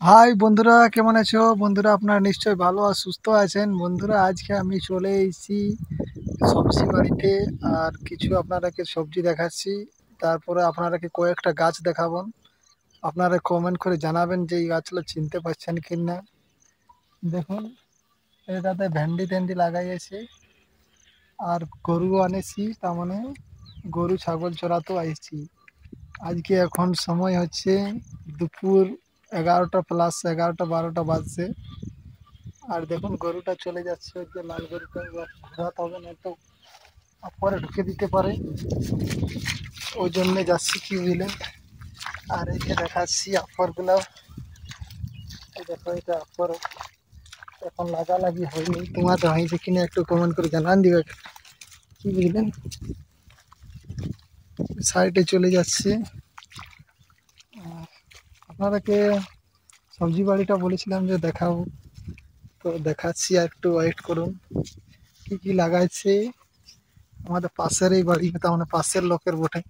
High বন্ধুরা, কেমন আছো? বন্ধুরা, আপনারা নিশ্চয়ই ভালো আর সুস্থ আছেন। বন্ধুরা, আজকে আমি চলে এসেছি সবজি বাড়িতে। আর কিছু আপনারাকে সবজি দেখাচ্ছি, তারপরে আপনারাকে কয়েকটা গাছ দেখাবো। আপনারা কমেন্ট করে জানাবেন যে এই গাছগুলো চিনতে পারছেন কি না। দেখুন, এটাতে ভেন্ডি টেন্ডি লাগাইছে। আর গরু আনেছি, তার মানে গরু ছাগল চড়াতেও আইছি। আজকে এখন সময় হচ্ছে দুপুর 11টা প্লাস 11টা 12টা বাজছে। আর দেখুন, গরুটা চলে যাচ্ছে, ওই যে লাল গরুটা। এবার ঘোরাতে হবে, না তো পরে ঢুকে দিতে পারে, ওই জন্যে যাচ্ছি, কি বুঝলেন। আর এই যে দেখাচ্ছি আফরগুলো, এই দেখো, এটা আফর এখন লাগালাগি হয়নি। তোমাদের হয়েছে কিনা একটু কমেন্ট করে জানান দিবে, কি বুঝলেন। সাইডে চলে যাচ্ছে। আপনাদেরকে সবজি বাড়িটা বলেছিলাম যে দেখাবো, তো দেখাচ্ছি, আর একটু ওয়েট করুন। কি কি লাগাইছে আমাদের পাশের এই বাড়ি, তার মানে পাশের লোকের বটে।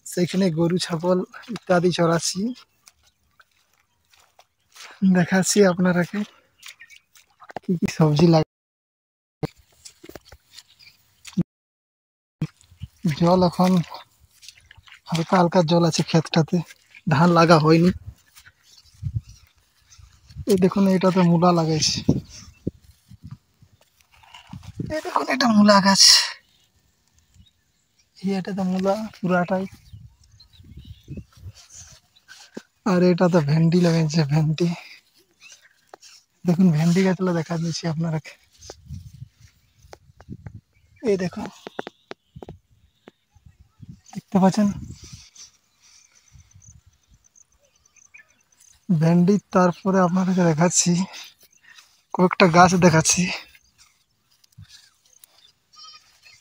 সেখানে গরু ছাগল ইত্যাদি চড়াচ্ছি, দেখাচ্ছি আপনারাকে কি কি সবজি লাগে। জল এখন হালকা হালকা জল আছে ক্ষেতটাতে, ধান লাগা হয়নি। এই দেখুন, এটাতে মূলা লাগাইছে। এই দেখুন, এটা মূলা গাছ। এটাতে মূলা পুরাটাই। আর এটাতে ভেন্ডি লাগাইছে, ভেন্ডি। দেখুন, ভেন্ডি গাছগুলো দেখা দিচ্ছি আপনারাকে। এই দেখুন, দেখতে পাচ্ছেন ভেন্ডি। তারপরে আপনাদেরকে দেখাচ্ছি কয়েকটা গাছ দেখাচ্ছি।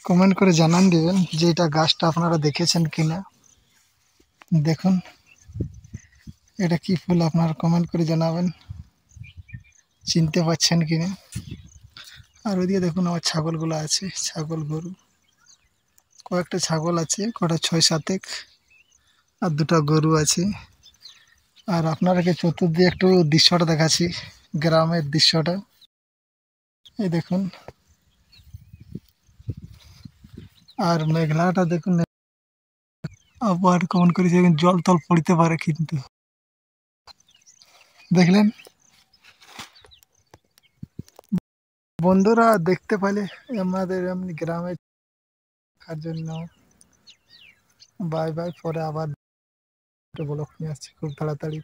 কমেন্ট করে জানান দিবেন যে এটা গাছটা আপনারা দেখেছেন কিনা। দেখুন, এটা কি ফুল, আপনারা কমেন্ট করে জানাবেন চিনতে পারছেন কিনা। আর ওইদিকে দেখুন, আমার ছাগলগুলো আছে, ছাগল গরু। কয়েকটা ছাগল আছে, কটা 6-7 আর দুটো গরু আছে। আর আপনারাকে চতুর্দিকে একটু দৃশ্যটা দেখাচ্ছি, গ্রামের দৃশ্যটা। এই দেখুন, আর মেঘলাটা দেখুন। আবার কমেন্ট করেছে জল তল পড়তে পারে, কিন্তু দেখলেন বন্ধুরা, দেখতে পেলে আমাদের এমনি গ্রামে থাকার জন্য। বাই বাই, পরে আবার ব্লগ নিয়ে আসছি খুব তাড়াতাড়ি।